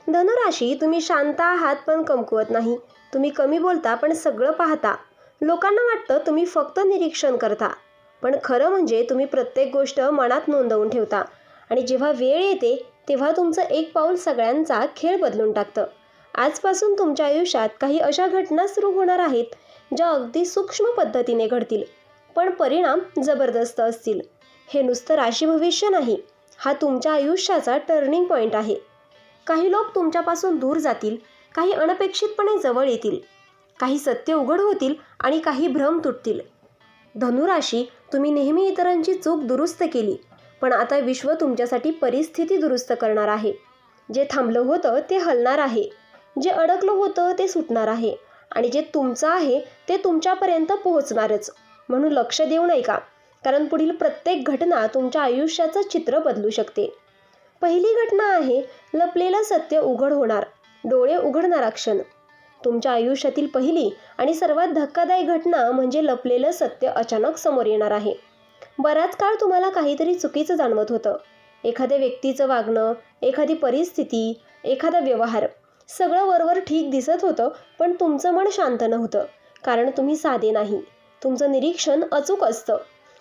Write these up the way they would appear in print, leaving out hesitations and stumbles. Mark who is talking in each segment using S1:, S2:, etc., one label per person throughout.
S1: धनुराशी, तुम्ही शांत आहात पण कमकुवत नाही. तुम्ही कमी बोलता पण सगळं पाहता. लोकांना वाटतं तुम्ही फक्त निरीक्षण करता, पण खरं म्हणजे तुम्ही प्रत्येक गोष्ट मनात नोंदवून ठेवता. आणि जेव्हा वेळ येते तेव्हा तुमचं एक पाऊल सगळ्यांचा खेळ बदलून टाकतं. आजपासून तुमच्या आयुष्यात काही अशा घटना सुरू होणार आहेत ज्या अगदी सूक्ष्म पद्धतीने घडतील, पण परिणाम जबरदस्त असतील. हे नुसतं राशी भविष्य नाही, हा तुमच्या आयुष्याचा टर्निंग पॉईंट आहे. काही लोक तुमच्यापासून दूर जातील, काही अनपेक्षितपणे जवळ येतील, काही सत्य उघड होतील आणि काही भ्रम तुटतील. धनुराशी, तुम्ही नेहमी इतरांची चूक दुरुस्त केली, पण आता विश्व तुमच्यासाठी परिस्थिती दुरुस्त करणार आहे. जे थांबलं होतं ते हलणार आहे, जे अडकलं होतं ते सुटणार आहे आणि जे तुमचं आहे ते तुमच्यापर्यंत पोहोचणारच. म्हणून लक्ष देऊ नये का, कारण पुढील प्रत्येक घटना तुमच्या आयुष्याचं चित्र बदलू शकते. पहिली घटना आहे लपलेलं सत्य उघड होणार, डोळे उघडणारा क्षण. तुमच्या आयुष्यातील पहिली आणि सर्वात धक्कादायक घटना म्हणजे लपलेलं सत्य अचानक समोर येणार आहे. बराच काळ तुम्हाला काहीतरी चुकीचं जाणवत होतं. एखाद्या व्यक्तीचं वागणं, एखादी परिस्थिती, एखादा व्यवहार, सगळं वरवर ठीक दिसत होतं, पण तुमचं मन शांत नव्हतं, कारण तुम्ही साधे नाही. तुमचं निरीक्षण अचूक असतं.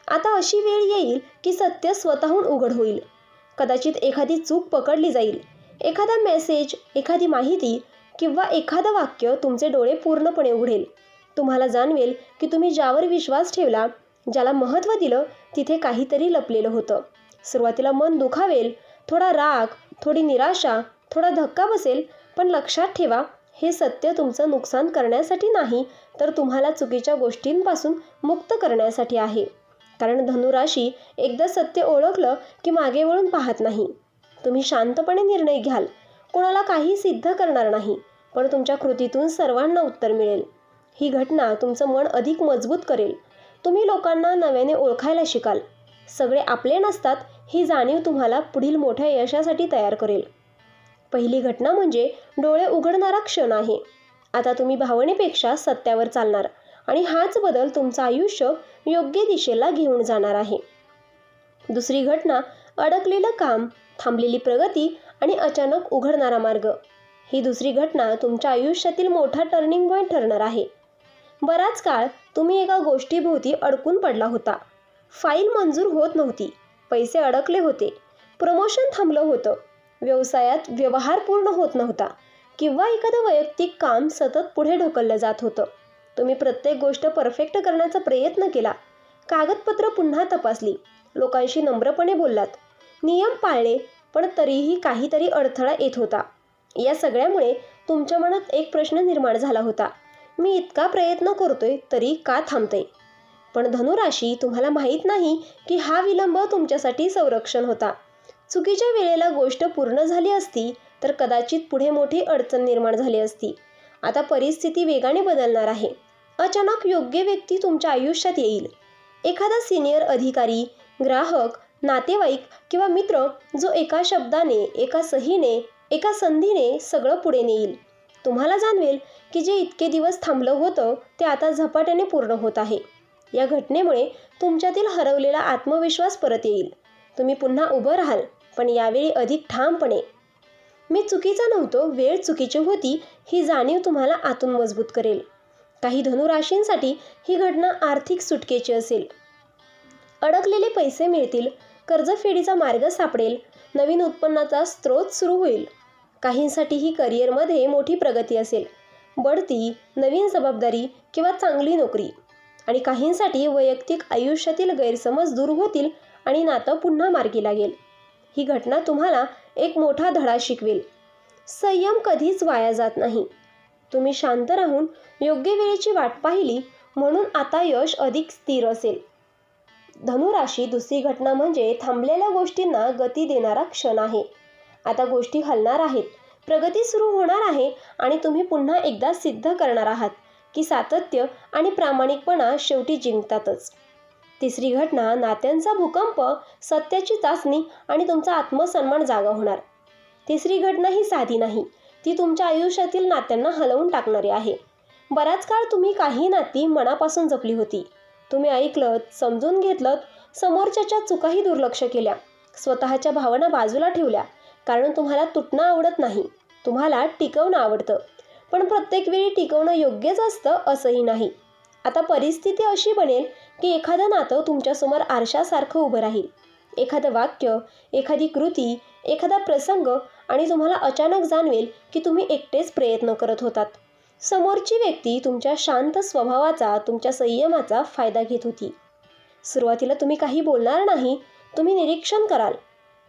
S1: आता अशी वेळ येईल की सत्य स्वतःहून उघड होईल. कदाचित एखादी चूक पकडली जाईल, एखादा मेसेज, एखादी माहिती किंवा एखादं वाक्य तुमचे डोळे पूर्णपणे उघडेल. तुम्हाला जाणवेल की तुम्ही ज्यावर विश्वास ठेवला, ज्याला महत्त्व दिलं, तिथे काहीतरी लपलेलं होतं. सुरुवातीला मन दुखावेल, थोडा राग, थोडी निराशा, थोडा धक्का बसेल, पण लक्षात ठेवा, हे सत्य तुमचं नुकसान करण्यासाठी नाही, तर तुम्हाला चुकीच्या गोष्टींपासून मुक्त करण्यासाठी आहे. कारण धनुराशी एकदा सत्य ओळखलं की मागे वळून पाहत नाही. तुम्ही शांतपणे निर्णय घ्याल, कोणाला काही सिद्ध करणार नाही, पण तुमच्या कृतीतून सर्वांना उत्तर मिळेल. ही घटना तुमचं मन अधिक मजबूत करेल. तुम्ही लोकांना नव्याने ओळखायला शिकाल. सगळे आपले नसतात ही जाणीव तुम्हाला पुढील मोठ्या यशासाठी तयार करेल. पहिली घटना म्हणजे डोळे उघडणारा क्षण आहे. आता तुम्ही भावनेपेक्षा सत्यावर चालणार आणि हाच बदल तुमचं आयुष्य योग्य दिशेला घेऊन जाणार आहे. दुसरी घटना अडकलेलं काम, थांबलेली प्रगती आणि अचानक उघडणारा मार्ग. ही दुसरी घटना तुमच्या आयुष्यातील मोठा टर्निंग पॉईंट ठरणार आहे. बराच काळ तुम्ही एका गोष्टीभोवती अडकून पडला होता. फाईल मंजूर होत नव्हती, पैसे अडकले होते, प्रमोशन थांबलं होतं, व्यवसायात व्यवहार पूर्ण होत नव्हता किंवा एखादं वैयक्तिक काम सतत पुढे ढकललं जात होतं. तुम्ही प्रत्येक गोष्ट परफेक्ट करण्याचा प्रयत्न केला, कागदपत्र पुन्हा तपासली, लोकांशी नम्रपणे बोललात, नियम पाळले, पण तरीही काहीतरी अडथळा येत होता. या सगळ्यामुळे तुमच्या मनात एक प्रश्न निर्माण झाला होता, मी इतका प्रयत्न करतोय तरी का थांबतंय? पण धनुराशी, तुम्हाला माहीत नाही की हा विलंब तुमच्यासाठी संरक्षण होता. चुकीच्या वेळेला गोष्ट पूर्ण झाली असती तर कदाचित पुढे मोठी अडचण निर्माण झाली असती. आता परिस्थिती वेगाने बदलणार आहे. अचानक योग्य व्यक्ती तुमच्या आयुष्यात येईल. एखादा सिनियर अधिकारी, ग्राहक, नातेवाईक किंवा मित्र, जो एका शब्दाने, एका सहीने, एका संधीने सगळं पुढे नेईल. तुम्हाला जाणवेल की जे इतके दिवस थांबलं होतं ते आता झपाट्याने पूर्ण होत आहे. या घटनेमुळे तुमच्यातील हरवलेला आत्मविश्वास परत येईल. तुम्ही पुन्हा उभं राहाल, पण यावेळी अधिक ठामपणे. मी चुकीचा नव्हतो, वेळ चुकीची होती, ही जाणीव तुम्हाला आतून मजबूत करेल. काही धनुराशींसाठी ही घटना आर्थिक सुटकेची असेल. अडकलेले पैसे मिळतील, कर्जफेडीचा मार्ग सापडेल, नवीन उत्पन्नाचा स्रोत सुरू होईल. काहींसाठी ही करिअरमध्ये मोठी प्रगती असेल, बढती, नवीन जबाबदारी किंवा चांगली नोकरी. आणि काहींसाठी वैयक्तिक आयुष्यातील गैरसमज दूर होतील आणि नातं पुन्हा मार्गी लागेल. ही घटना तुम्हाला एक मोठा धडा शिकवेल. संयम कधीच वाया जात नाही. तुम्ही शांत राहून योग्य वेळेची वाट पाहिली, म्हणून आता यश अधिक स्थिर असेल. धनुराशी, दुसरी घटना म्हणजे थांबलेल्या गोष्टींना गती देणारा क्षण आहे. आता गोष्टी हलणार आहेत, प्रगती सुरू होणार आहे आणि तुम्ही पुन्हा एकदा सिद्ध करणार आहात की सातत्य आणि प्रामाणिकपणा शेवटी जिंकतातच. तिसरी घटना नात्यांचा भूकंप, सत्याची चाचणी आणि तुमचा आत्मसन्मान जागा होणार. तिसरी घटना ही साधी नाही, ती तुमच्या आयुष्यातील नात्यांना हलवून टाकणारी आहे. बराच काळ तुम्ही काही नाती मनापासून जपली होती. तुम्ही ऐकलत, समजून घेतलत, समोरच्याच्या चुकाही दुर्लक्ष केल्या, स्वतःच्या भावना बाजूला ठेवल्या, कारण तुम्हाला तुटणं आवडत नाही. तुम्हाला टिकवणं आवडतं, पण प्रत्येक वेळी टिकवणं योग्यच असतं असंही नाही. आता परिस्थिती अशी बनेल की एखादं नातं तुमच्यासमोर आरशासारखं उभं राहील. एखादं वाक्य, एखादी कृती, एखादा प्रसंग आणि तुम्हाला अचानक जाणवेल की तुम्ही एकटेच प्रयत्न करत होतात. समोरची व्यक्ती तुमच्या शांत स्वभावाचा, तुमच्या संयमाचा फायदा घेत होती. सुरुवातीला तुम्ही काही बोलणार नाही, तुम्ही निरीक्षण कराल.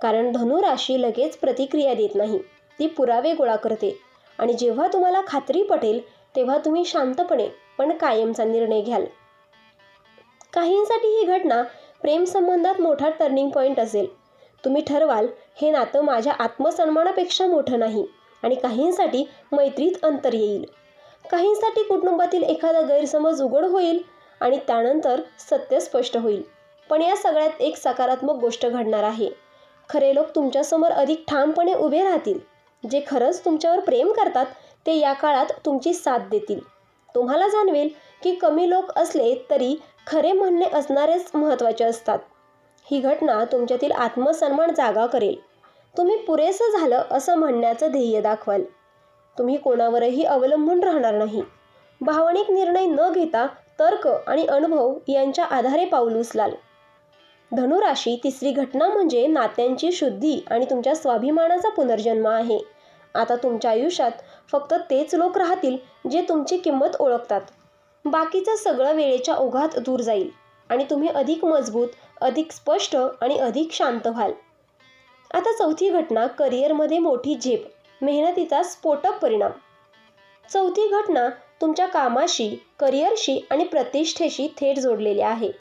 S1: कारण धनुराशी लगेच प्रतिक्रिया देत नाही, ती पुरावे गोळा करते. आणि जेव्हा तुम्हाला खात्री पटेल तेव्हा तुम्ही शांतपणे पण कायमचा निर्णय घ्याल. काहींसाठी ही घटना प्रेमसंबंधात मोठा टर्निंग पॉईंट असेल. तुम्ही ठरवाल हे नातं माझ्या आत्मसन्मानापेक्षा मोठं नाही. आणि काहींसाठी मैत्रीत अंतर येईल. काहींसाठी कुटुंबातील एखादा गैरसमज उघड होईल आणि त्यानंतर सत्य स्पष्ट होईल. पण या सगळ्यात एक सकारात्मक गोष्ट घडणार आहे. खरे लोक तुमच्यासमोर अधिक ठामपणे उभे राहतील. जे खरंच तुमच्यावर प्रेम करतात ते या काळात तुमची साथ देतील. तुम्हाला जाणवेल की कमी लोक असले तरी खरे म्हणणे असणारेच महत्त्वाचे असतात. ही घटना तुमच्यातील आत्मसन्मान जागा करेल. तुम्ही पुरेसं झालं असं म्हणण्याचं ध्येय दाखवाल. तुम्ही कोणावरही अवलंबून राहणार नाही. भावनिक निर्णय न घेता तर्क आणि अनुभव यांच्या आधारे पाऊल उचलाल. धनुराशी तिसरी घटना म्हणजे नात्यांची शुद्धी आणि तुमच्या स्वाभिमानाचा पुनर्जन्म आहे. आता तुमच्या आयुष्यात फक्त तेच लोक राहतील जे तुमची किंमत ओळखतात. बाकीचं सगळं वेळेच्या ओघात दूर जाईल आणि तुम्ही अधिक मजबूत, अधिक स्पष्ट आणि अधिक शांत व्हाल. आता चौथी घटना, करिअरमध्ये मोठी झेप, मेहनतीचा स्फोटक परिणाम. चौथी घटना तुमच्या कामाशी, करिअरशी आणि प्रतिष्ठेशी थेट जोडलेली आहे.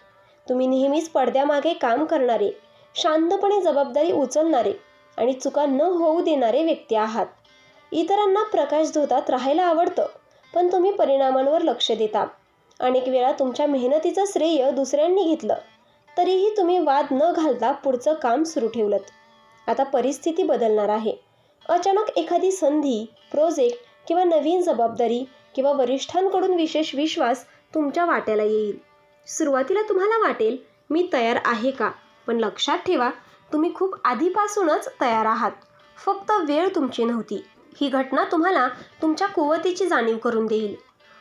S1: तुम्ही नेहमीच पडद्यामागे काम करणारे, शांतपणे जबाबदारी उचलणारे आणि चुका न होऊ देणारे व्यक्ती आहात. इतरांना प्रकाशझोतात राहायला आवडतं, पण तुम्ही परिणामांवर लक्ष देता. अनेक वेळा तुमच्या मेहनतीचं श्रेय दुसऱ्यांनी घेतलं, तरीही तुम्ही वाद न घालता पुढचं काम सुरू ठेवलं. आता परिस्थिती बदलणार आहे. अचानक एखादी संधी, प्रोजेक्ट किंवा नवीन जबाबदारी किंवा वरिष्ठांकडून विशेष विश्वास तुमच्या वाट्याला येईल. सुरुवातीला तुम्हाला वाटेल मी तयार आहे का, पण लक्षात ठेवा तुम्ही खूप आधीपासूनच तयार आहात. फक्त वेळ तुमची नव्हती. ही घटना तुम्हाला तुमच्या कुवतीची जाणीव करून देईल.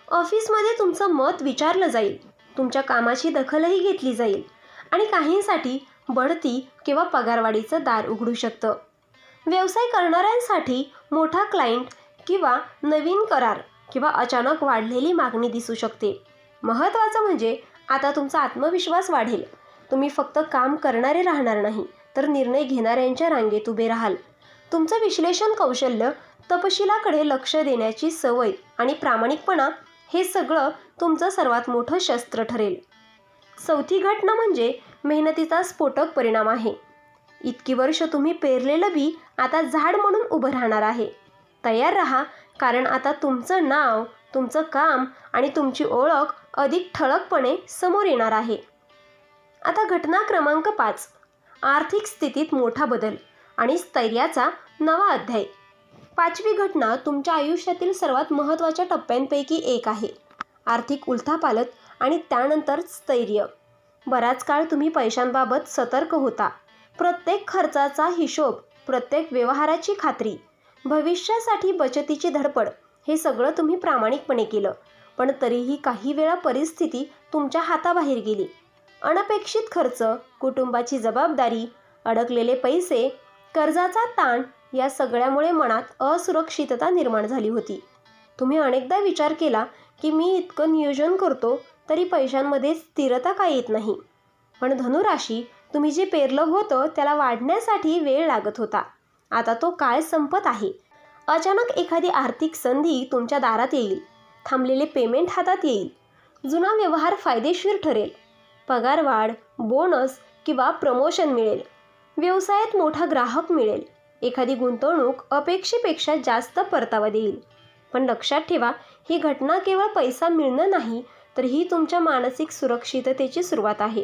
S1: ऑफिसमध्ये तुमचं मत विचारलं जाईल, तुमच्या कामाची दखलही घेतली जाईल आणि काहींसाठी बढती किंवा पगारवाढीचं दार उघडू शकतं. व्यवसाय करणाऱ्यांसाठी मोठा क्लायंट किंवा नवीन करार किंवा अचानक वाढलेली मागणी दिसू शकते. महत्त्वाचं म्हणजे आता तुमचा आत्मविश्वास वाढेल. तुम्ही फक्त काम करणारे राहणार नाही, तर निर्णय घेणाऱ्यांच्या रांगेत उभे राहाल. तुमचं विश्लेषण कौशल्य, तपशिलाकडे लक्ष देण्याची सवय आणि प्रामाणिकपणा हे सगळं तुमचं सर्वात मोठं शस्त्र ठरेल. चौथी घटना म्हणजे मेहनतीचा स्फोटक परिणाम आहे. इतकी वर्ष तुम्ही पेरलेलं बी आता झाड म्हणून उभं राहणार आहे. तयार राहा, कारण आता तुमचं नाव, तुमचं काम आणि तुमची ओळख अधिक ठळकपणे समोर येणार आहे. आता घटना क्रमांक 5, आर्थिक स्थितीत मोठा बदल आणि स्थैर्याचा नवा अध्याय. पाचवी घटना तुमच्या आयुष्यातील सर्वात महत्त्वाच्या टप्प्यांपैकी एक आहे. आर्थिक उलथापालथ आणि त्यानंतर स्थैर्य. बराच काळ तुम्ही पैशांबाबत सतर्क होता. प्रत्येक खर्चाचा हिशोब, प्रत्येक व्यवहाराची खात्री, भविष्यासाठी बचतीची धडपड, हे सगळं तुम्ही प्रामाणिकपणे केलं. पण तरीही काही वेळा परिस्थिती तुमच्या हाताबाहेर गेली. अनपेक्षित खर्च, कुटुंबाची जबाबदारी, अडकलेले पैसे, कर्जाचा ताण या सगळ्यामुळे मनात असुरक्षितता निर्माण झाली होती. तुम्ही अनेकदा विचार केला की मी इतकं नियोजन करतो तरी पैशांमध्ये स्थिरता का येत नाही. पण धनुराशी, तुम्ही जे पेरलं होतं त्याला वाढण्यासाठी वेळ लागत होता. आता तो काळ संपत आहे. अचानक एखादी आर्थिक संधी तुमच्या दारात येईल. थांबलेले पेमेंट हातात येईल. जुना व्यवहार फायदेशीर ठरेल. पगारवाढ, बोनस किंवा प्रमोशन मिळेल. व्यवसायात मोठा ग्राहक मिळेल. एखादी गुंतवणूक अपेक्षेपेक्षा जास्त परतावा देईल. पण लक्षात ठेवा, ही घटना केवळ पैसा मिळणं नाही, तर ही तुमच्या मानसिक सुरक्षिततेची सुरुवात आहे.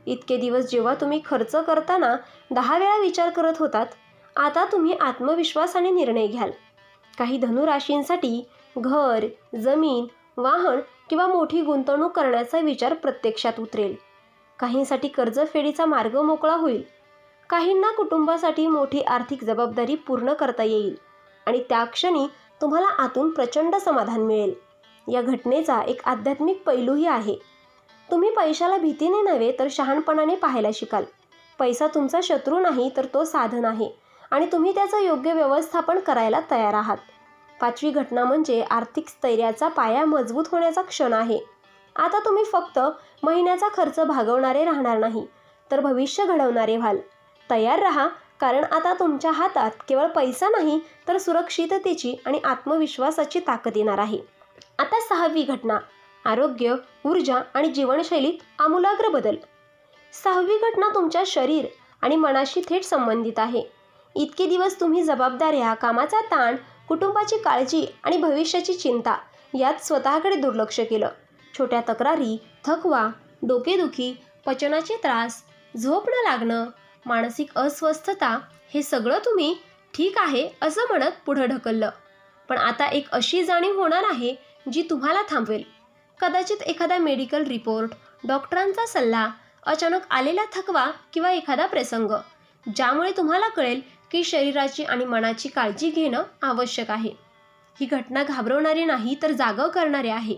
S1: इतके दिवस जेव्हा तुम्ही खर्च करताना 10 वेळा विचार करत होतात, आता तुम्ही आत्मविश्वासाने निर्णय घ्याल. काही धनुराशींसाठी घर, जमीन, वाहन किंवा मोठी गुंतवणूक करण्याचा विचार प्रत्यक्षात उतरेल. काहींसाठी कर्जफेडीचा मार्ग मोकळा होईल. काहींना कुटुंबासाठी मोठी आर्थिक जबाबदारी पूर्ण करता येईल. आणि त्या क्षणी तुम्हाला आतून प्रचंड समाधान मिळेल. या घटनेचा एक आध्यात्मिक पैलूही आहे. तुम्ही पैशाला भीतीने नव्हे तर शहाणपणाने पाहायला शिकाल. पैसा तुमचा शत्रू नाही तर तो साधन आहे आणि तुम्ही त्याचं योग्य व्यवस्थापन करायला तयार आहात. 5वी घटना म्हणजे आर्थिक स्थैर्याचा पाया मजबूत होण्याचा क्षण आहे. आता तुम्ही फक्त महिन्याचा खर्च भागवणारे राहणार नाही तर भविष्य घडवणारे व्हाल. तयार राहा, कारण आता तुमच्या हातात केवळ पैसा नाही तर सुरक्षिततेची आणि आत्मविश्वासाची ताकद येणार आहे. आता 6वी घटना, आरोग्य, ऊर्जा आणि जीवनशैलीत आमूलाग्र बदल. 6वी घटना तुमच्या शरीर आणि मनाशी थेट संबंधित आहे. इतके दिवस तुम्ही जबाबदाऱ्या, कामाचा ताण, कुटुंबाची काळजी आणि भविष्याची चिंता यात स्वतःकडे दुर्लक्ष केलं. छोट्या तक्रारी, थकवा, डोकेदुखी, पचनाचे त्रास, झोप न लागणं, मानसिक अस्वस्थता हे सगळं तुम्ही ठीक आहे असं म्हणत पुढं ढकललं. पण आता एक अशी जाणीव होणार आहे जी तुम्हाला थांबवेल. कदाचित एखादा मेडिकल रिपोर्ट, डॉक्टरांचा सल्ला, अचानक आलेला थकवा किंवा एखादा प्रसंग ज्यामुळे तुम्हाला कळेल की शरीराची आणि मनाची काळजी घेणं आवश्यक आहे. ही घटना घाबरवणारी नाही तर जागं करणारी आहे.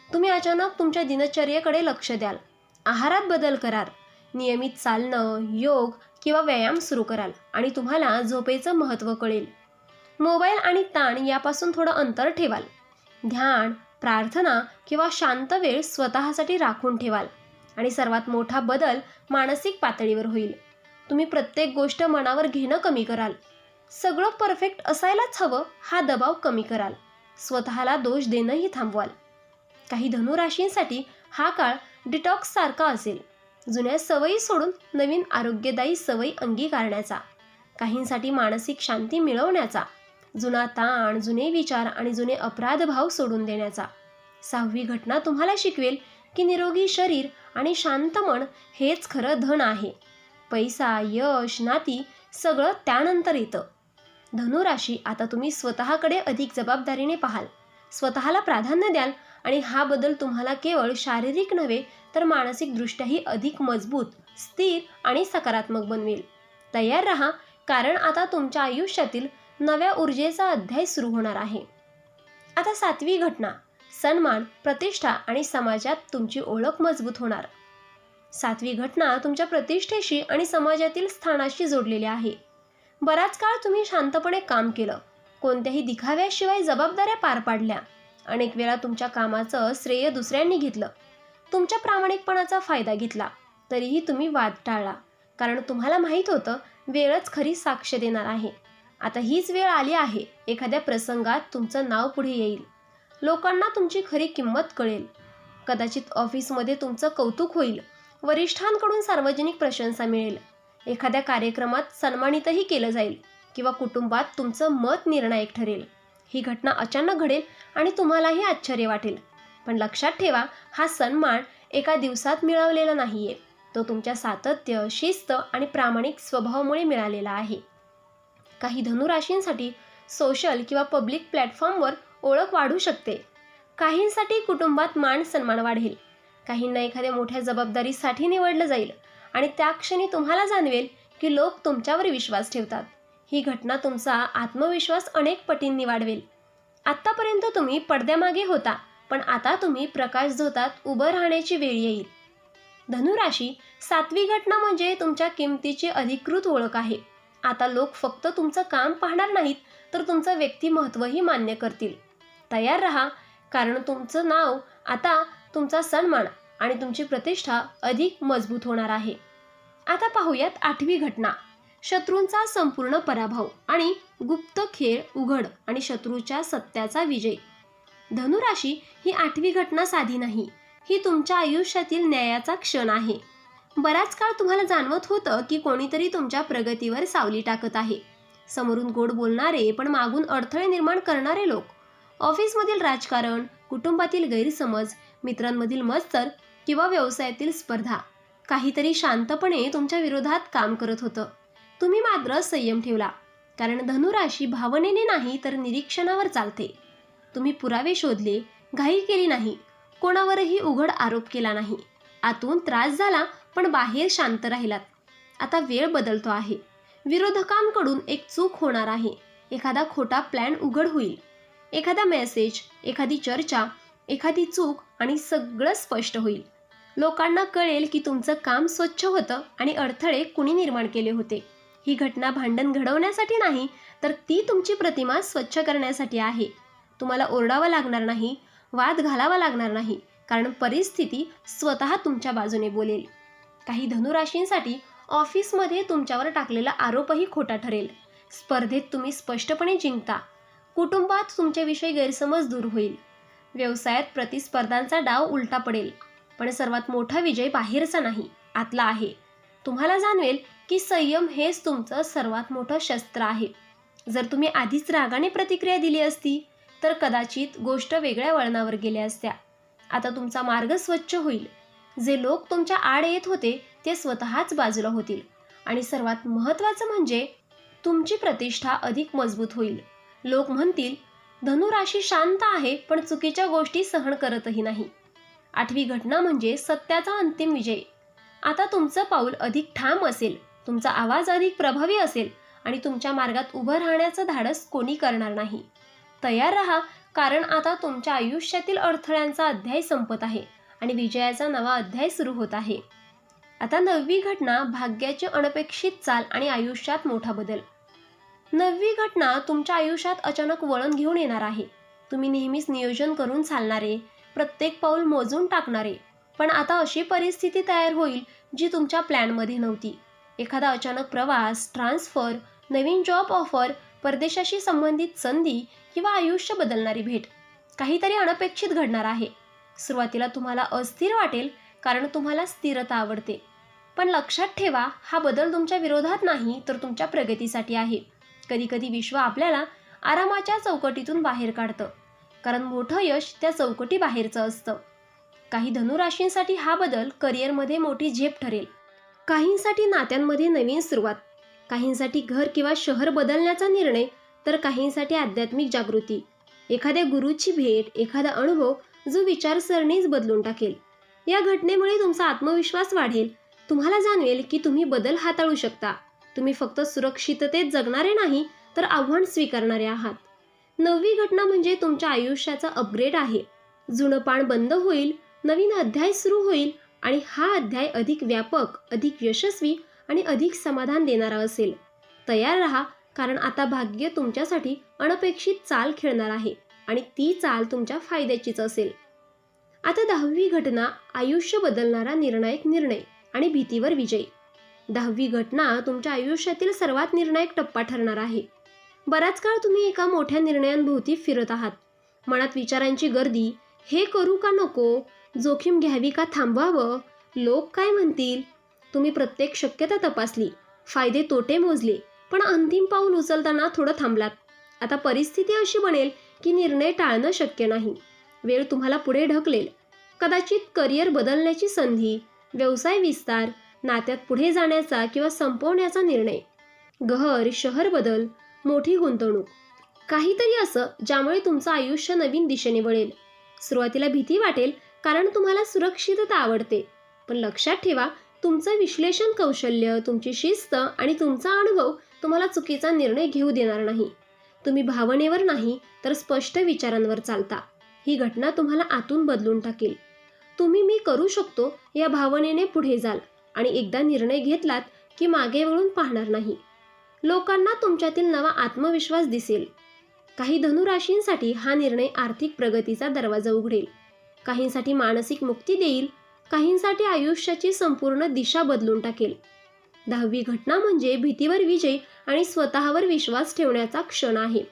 S1: तुम्ही अचानक तुमच्या दिनचर्येकडे लक्ष द्याल, आहारात बदल कराल, नियमित चालणं, योग किंवा व्यायाम सुरू कराल आणि तुम्हाला झोपेचं महत्त्व कळेल. मोबाईल आणि ताण यापासून थोडं अंतर ठेवाल. ध्यान, प्रार्थना किंवा शांत वेळ स्वतःसाठी राखून ठेवाल आणि सर्वात मोठा बदल मानसिक पातळीवर होईल. तुम्ही प्रत्येक गोष्ट मनावर घेणं कमी कराल. सगळं परफेक्ट असायलाच हवं हा दबाव कमी कराल. स्वतःला दोष देणंही थांबवाल. काही धनुराशींसाठी हा काळ डिटॉक्स सारखा असेल. जुन्या सवयी सोडून नवीन आरोग्यदायी सवयी अंगीकारण्याचा. काहींसाठी मानसिक शांती मिळवण्याचा. जुना ताण, जुने विचार आणि जुने अपराधभाव सोडून देण्याचा. 6वी घटना तुम्हाला शिकवेल की निरोगी शरीर आणि शांत मन हेच खरं धन आहे. पैसा, यश, नाती सगळं त्यानंतर येतं. धनुराशी, आता तुम्ही स्वतःकडे अधिक जबाबदारीने पाहाल, स्वतःला प्राधान्य द्याल आणि हा बदल तुम्हाला केवळ शारीरिक नव्हे तर मानसिकदृष्ट्याही अधिक मजबूत, स्थिर आणि सकारात्मक बनवेल. तयार राहा, कारण आता तुमच्या आयुष्यातील नव्या ऊर्जेचा अध्याय सुरू होणार आहे. आता 7वी घटना, सन्मान, प्रतिष्ठा आणि समाजात तुमची ओळख मजबूत होणार. 7वी घटना तुमच्या प्रतिष्ठेशी आणि समाजातील स्थानाशी जोडलेली आहे. बराच काळ तुम्ही शांतपणे काम केलं, कोणत्याही दिखाव्याशिवाय जबाबदाऱ्या पार पाडल्या. अनेक वेळा तुमच्या कामाचं श्रेय दुसऱ्यांनी घेतलं, तुमच्या प्रामाणिकपणाचा फायदा घेतला. तरीही तुम्ही वाद टाळला, कारण तुम्हाला माहीत होतं वेळच खरी साक्ष देणार आहे. आता हीच वेळ आली आहे, एखाद्या प्रसंगात तुमचं नाव पुढे येईल. लोकांना तुमची खरी किंमत कळेल. कदाचित ऑफिसमध्ये तुमचं कौतुक होईल, वरिष्ठांकडून सार्वजनिक प्रशंसा मिळेल, एखाद्या कार्यक्रमात सन्मानितही केलं जाईल किंवा कुटुंबात तुमचं मत निर्णायक ठरेल. ही घटना अचानक घडेल आणि तुम्हालाही आश्चर्य वाटेल. पण लक्षात ठेवा, हा सन्मान एका दिवसात मिळवलेला नाहीये. तो तुमच्या सातत्य, शिस्त आणि प्रामाणिक स्वभावामुळे मिळालेला आहे. काही धनुराशींसाठी सोशल किंवा पब्लिक प्लॅटफॉर्मवर ओळख वाढू शकते. काहींसाठी कुटुंबात मान सन्मान वाढेल. काहींना एखाद्या मोठ्या जबाबदारीसाठी निवडलं जाईल आणि त्या क्षणी तुम्हाला जाणवेल की लोक तुमच्यावर विश्वास ठेवतात. ही घटना तुमचा आत्मविश्वास अनेक पटींनी वाढवेल. आत्तापर्यंत तुम्ही पडद्यामागे होता, पण आता तुम्ही प्रकाशझोतात उभं राहण्याची वेळ येईल. धनुराशी, 7वी घटना म्हणजे तुमच्या किमतीची अधिकृत ओळख आहे. आता लोक फक्त तुमचं काम पाहणार नाहीत तर तुमचं व्यक्तिमत्वही मान्य करतील. तयार राहा, कारण तुमचं नाव, आता तुमचा सन्मान आणि तुमची प्रतिष्ठा अधिक मजबूत होणार आहे. आता पाहूयात 8वी घटना, शत्रूंचा संपूर्ण पराभव आणि गुप्त खेळ उघड आणि शत्रूच्या सत्याचा विजय. धनुराशी, ही 8वी घटना साधी नाही. ही तुमच्या आयुष्यातील न्यायाचा क्षण आहे. बराच काळ तुम्हाला जाणवत होतं की कोणीतरी तुमच्या प्रगतीवर सावली टाकत आहे. समोरून गोड बोलणारे पण मागून अडथळे निर्माण करणारे लोक, ऑफिसमधील राजकारण, कुटुंबातील गैरसमज, मित्रांमधील मत्सर किंवा व्यवसायातील स्पर्धा, काहीतरी शांतपणे तुमच्या विरोधात काम करत होतं. तुम्ही मात्र संयम ठेवला, कारण धनुराशी भावनेने नाही तर निरीक्षणावर चालते. तुम्ही पुरावे शोधले, घाई केली नाही, कोणावरही उघड आरोप केला नाही. आतून त्रास झाला पण बाहेर शांत राहिलात. आता वेळ बदलतो आहे. विरोधकांकडून एक चूक होणार आहे. एखादा खोटा प्लॅन उघड होईल. एखादा मेसेज, एखादी चर्चा, एखादी चूक आणि सगळं स्पष्ट होईल. लोकांना कळेल की तुमचं काम स्वच्छ होतं आणि अडथळे कुणी निर्माण केले होते. ही घटना भांडण घडवण्यासाठी नाही, तर ती तुमची प्रतिमा स्वच्छ करण्यासाठी आहे. तुम्हाला ओरडावं लागणार नाही, वाद घालावा लागणार नाही, कारण परिस्थिती स्वतः तुमच्या बाजूने बोलेल. काही धनुराशींसाठी ऑफिसमध्ये तुमच्यावर टाकलेला आरोपही खोटा ठरेल. स्पर्धेत तुम्ही स्पष्टपणे जिंकता. कुटुंबात तुमच्याविषयी गैरसमज दूर होईल. व्यवसायात प्रतिस्पर्धांचा डाव उलटा पडेल. पण सर्वात मोठा विजय बाहेरचा नाही, आतला आहे. तुम्हाला जाणवेल की संयम हेच तुमचं सर्वात मोठं शस्त्र आहे. जर तुम्ही आधीच रागाने प्रतिक्रिया दिली असती तर कदाचित गोष्ट वेगळ्या वळणावर गेल्या असत्या. आता तुमचा मार्ग स्वच्छ होईल. जे लोक तुमच्या आड येत होते ते स्वतःच बाजूला होतील. आणि सर्वात महत्त्वाचं म्हणजे तुमची प्रतिष्ठा अधिक मजबूत होईल. लोक म्हणतील, धनुराशी शांत आहे पण चुकीच्या गोष्टी सहन करतही नाही. 8वी घटना म्हणजे सत्याचा अंतिम विजय. आता तुमचं पाऊल अधिक ठाम असेल, तुमचा आवाज अधिक प्रभावी असेल आणि तुमच्या मार्गात उभं राहण्याचं धाडस कोणी करणार नाही. तयार राहा, कारण आता तुमच्या आयुष्यातील अडथळ्यांचा अध्याय संपत आहे आणि विजयाचा नवा अध्याय सुरू होत आहे. आता 9वी घटना भाग्याची अनपेक्षित चाल आणि आयुष्यात मोठा बदल. 9वी घटना तुमच्या आयुष्यात अचानक वळण घेऊन येणार आहे. तुम्ही नेहमीच नियोजन करून चालणारे, प्रत्येक पाऊल मोजून टाकणारे, पण आता अशी परिस्थिती तयार होईल जी तुमच्या प्लॅनमध्ये नव्हती. एखादा अचानक प्रवास, ट्रान्सफर, नवीन जॉब ऑफर, परदेशाशी संबंधित संधी किंवा आयुष्य बदलणारी भेट. काहीतरी अनपेक्षित घडणार आहे. सुरुवातीला तुम्हाला अस्थिर वाटेल, कारण तुम्हाला स्थिरता आवडते. पण लक्षात ठेवा, हा बदल तुमच्या विरोधात नाही, तर तुमच्या प्रगतीसाठी आहे. कधीकधी विश्व आपल्याला आरामाच्या चौकटीतून बाहेर काढतं, कारण मोठं यश त्या चौकटी बाहेरचं असतं. काही धनुराशींसाठी हा बदल करिअरमध्ये मोठी झेप ठरेल. काहींसाठी नात्यांमध्ये नवीन सुरुवात, काहींसाठी घर किंवा शहर बदलण्याचा निर्णय, तर काहींसाठी आध्यात्मिक जागृती. एखाद्या गुरूची भेट, एखादा अनुभव जो विचारसरणीच बदलून टाकेल. या घटनेमुळे तुमचा आत्मविश्वास वाढेल. तुम्हाला जाणवेल की तुम्ही बदल हाताळू शकता. तुम्ही फक्त सुरक्षिततेत जगणारे नाही, तर आव्हान स्वीकारणारे आहात. 9वी घटना म्हणजे तुमच्या आयुष्याचा अपग्रेड आहे. जुनं पान बंद होईल, नवीन अध्याय सुरू होईल आणि हा अध्याय अधिक व्यापक, अधिक यशस्वी आणि अधिक समाधान देणारा असेल. तयार राहा, कारण आता भाग्य तुमच्यासाठी अनपेक्षित चाल खेळणार आहे आणि ती चाल तुमच्या फायद्याचीच असेल. आता 10वी घटना आयुष्य बदलणारा निर्णायक निर्णय आणि भीतीवर विजय. 10वी घटना तुमच्या आयुष्यातील सर्वात निर्णायक टप्पा ठरणार आहे. बराच काळ तुम्ही एका मोठ्या निर्णयांभोवती फिरत आहात. मनात विचारांची गर्दी, हे करू का नको, जोखीम घ्यावी का थांबवावं, लोक काय म्हणतील. तुम्ही प्रत्येक शक्यता तपासली, फायदे तोटे मोजले, पण अंतिम पाऊल उचलताना थोडं थांबलात. आता परिस्थिती अशी बनेल की निर्णय टाळणं शक्य नाही. वेळ तुम्हाला पुढे ढकलेल. कदाचित करिअर बदलण्याची संधी, व्यवसाय विस्तार, नात्यात पुढे जाण्याचा किंवा संपवण्याचा निर्णय, घर, शहर बदल, मोठी गुंतवणूक, काहीतरी असं ज्यामुळे तुमचं आयुष्य नवीन दिशेने वळेल. सुरुवातीला भीती वाटेल, कारण तुम्हाला सुरक्षितता आवडते. पण लक्षात ठेवा, तुमचं विश्लेषण कौशल्य, तुमची शिस्त आणि तुमचा अनुभव तुम्हाला चुकीचा निर्णय घेऊ देणार नाही. तुम्ही भावनेवर नाही, तर स्पष्ट विचारांवर चालता. ही घटना तुम्हाला आतून बदलून टाकेल. तुम्ही मी करू शकतो या भावनेने पुढे जाल आणि एकदा निर्णय घेतलात की मागे वळून पाहणार नाही. लोकांना तुमच्यातील नवा आत्मविश्वास दिसेल. काही धनुराशींसाठी हा निर्णय आर्थिक प्रगतीचा दरवाजा उघडेल. काहींसाठी मानसिक मुक्ती देईल, काहींसाठी आयुष्याची संपूर्ण दिशा बदलून टाकेल. 10वी घटना म्हणजे भीतीवर विजय आणि स्वतःवर विश्वास ठेवण्याचा क्षण आहे.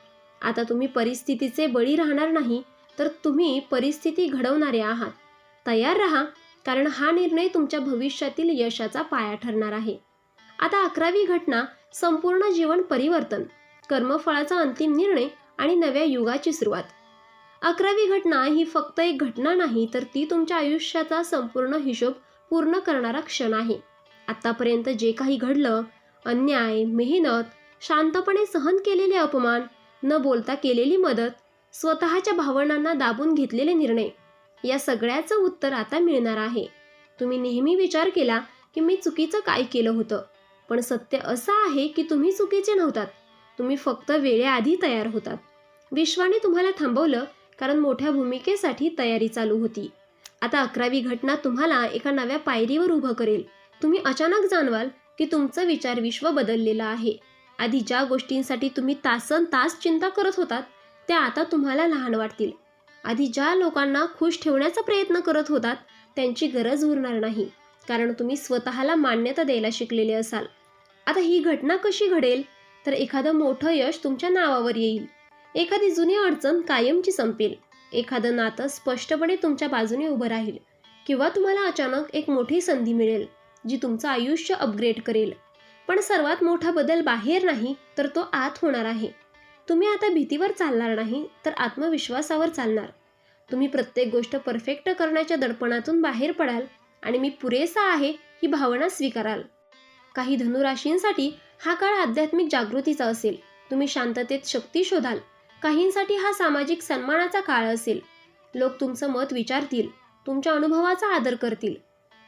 S1: आता तुम्ही परिस्थितीचे बळी राहणार नाही, तर तुम्ही परिस्थिती घडवणारे आहात. तयार राहा, कारण हा निर्णय तुमच्या भविष्यातील यशाचा पाया ठरणार आहे. आता 11वी घटना संपूर्ण जीवन परिवर्तन, कर्मफळाचा अंतिम निर्णय आणि नव्या युगाची सुरुवात. 11वी घटना ही फक्त एक घटना नाही, तर ती तुमच्या आयुष्याचा संपूर्ण हिशोब पूर्ण करणारा क्षण आहे. आत्तापर्यंत जे काही घडलं, अन्याय, मेहनत, शांतपणे सहन केलेले अपमान, न बोलता केलेली मदत, स्वतःच्या भावनांना दाबून घेतलेले निर्णय, या सगळ्याचं उत्तर आता मिळणार आहे. तुम्ही नेहमी विचार केला की मी चुकीचं काय केलं होतं, पण सत्य असं आहे की तुम्ही चुकीचे नव्हतात. तुम्ही फक्त वेळेआधी तयार होतात. विश्वाने तुम्हाला थांबवलं कारण मोठ्या भूमिकेसाठी तयारी चालू होती. आता 11वी घटना तुम्हाला एका नव्या पायरीवर उभं करेल. तुम्ही अचानक जाणवाल की तुमचं विचार विश्व बदललेलं आहे. आधी ज्या गोष्टींसाठी तुम्ही तासनतास चिंता करत होतात त्या आता तुम्हाला लहान वाटतील. आधी ज्या लोकांना खुश ठेवण्याचा प्रयत्न करत होतात त्यांची गरज उरणार नाही, कारण तुम्ही स्वतःला मान्यता द्यायला शिकलेले असाल. आता ही घटना कशी घडेल तर एखादं मोठं यश तुमच्या नावावर येईल, एखादी जुनी अडचण कायमची संपेल, एखादं नातं स्पष्टपणे तुमच्या बाजूने उभं राहील, किंवा तुम्हाला अचानक एक मोठी संधी मिळेल जी तुमचं आयुष्य अपग्रेड करेल. पण सर्वात मोठा बदल बाहेर नाही तर तो आत होणार आहे. तुम्ही आता भीतीवर चालणार नाही तर आत्मविश्वासावर चालणार. तुम्ही प्रत्येक गोष्ट परफेक्ट करण्याच्या दडपणातून बाहेर पडाल आणि मी पुरेसा आहे ही भावना स्वीकाराल. काही धनुराशींसाठी हा काळ आध्यात्मिक जागृतीचा असेल. तुम्ही शांततेत शक्ती शोधाल. काहींसाठी हा सामाजिक सन्मानाचा काळ असेल. लोक तुमचं मत विचारतील, तुमच्या अनुभवाचा आदर करतील.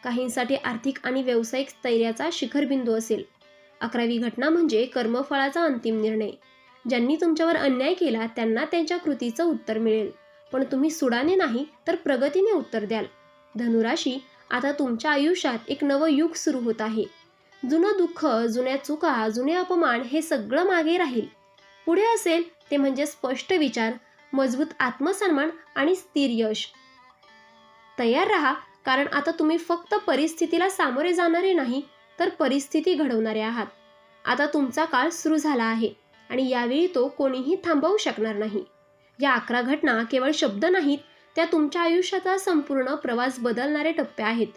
S1: काहींसाठी आर्थिक आणि व्यावसायिक स्थैर्याचा शिखरबिंदू असेल. 11वी घटना म्हणजे कर्मफळाचा अंतिम निर्णय. ज्यांनी तुमच्यावर अन्याय केला त्यांना त्यांच्या कृतीचं उत्तर मिळेल, पण तुम्ही सुडाने नाही तर प्रगतीने उत्तर द्याल. धनुराशी, आता तुमच्या आयुष्यात एक नवं युग सुरू होत आहे. जुनं दुःख, जुन्या चुका, जुने अपमान हे सगळं मागे राहील. पुढे असेल ते म्हणजे स्पष्ट विचार, मजबूत आत्मसन्मान आणि स्थिर यश. तयार राहा, कारण आता तुम्ही फक्त परिस्थितीला सामोरे जाणारे नाही तर परिस्थिती घडवणारे आहात. आता तुमचा काळ सुरू झाला आहे आणि यावेळी तो कोणीही थांबवू शकणार नाही. या 11 घटना केवळ शब्द नाहीत, त्या तुमच्या आयुष्याचा संपूर्ण प्रवास बदलणारे टप्पे आहेत.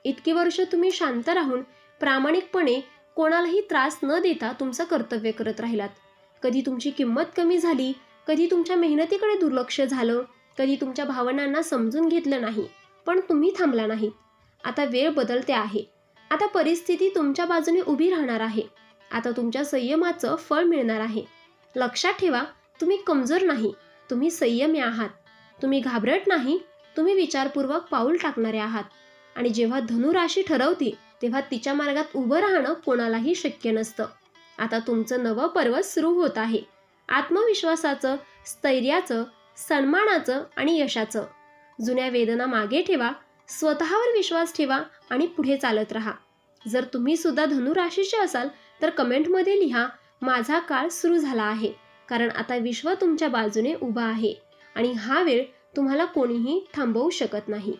S1: इतकी वर्ष तुम्ही शांत राहून प्रामाणिकपणे कोणालाही त्रास न देता तुमचं कर्तव्य करत राहिलात. कधी तुमची किंमत कमी झाली, कधी तुमच्या मेहनतीकडे दुर्लक्ष झालं, कधी तुमच्या भावनांना समजून घेतलं नाही, पण तुम्ही थांबला नाहीत. आता वेळ बदलते आहे. आता परिस्थिती तुमच्या बाजूने उभी राहणार आहे. आता तुमच्या संयमाचं फळ मिळणार आहे. लक्षात ठेवा, तुम्ही कमजोर नाही, तुम्ही संयमी आहात. तुम्ही घाबरट नाही, तुम्ही विचारपूर्वक पाऊल टाकणारे आहात. आणि जेव्हा धनुराशी ठरवते तेव्हा तिच्या मार्गात उभं राहणं कोणालाही शक्य नसतं. आता तुमचं नवं पर्व सुरू होत आहे. आत्मविश्वासाचं, स्थैर्याचं, सन्मानाचं आणि यशाचं. जुन्या वेदना मागे ठेवा, स्वतःवर विश्वास ठेवा आणि पुढे चालत राहा. जर तुम्ही सुद्धा धनुराशीचे असाल तर कमेंटमध्ये लिहा, माझा काळ सुरू झाला आहे, कारण आता विश्व तुमच्या बाजूने उभा आहे आणि हा वेळ तुम्हाला कोणीही थांबवू शकत नाही.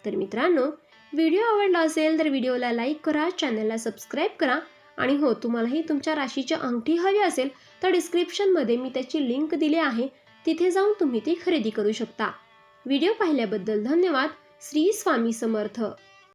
S1: तर मित्रांनो, व्हिडिओ आवडला असेल तर व्हिडिओला लाईक करा, चॅनलला सबस्क्राईब करा आणि हो, तुम्हालाही तुमच्या राशीची अंगठी हवी असेल तर डिस्क्रिप्शनमध्ये मी त्याची लिंक दिली आहे, तिथे जाऊन तुम्ही ती खरेदी करू शकता. व्हिडिओ पाहिल्याबद्दल धन्यवाद. श्री स्वामी समर्थ.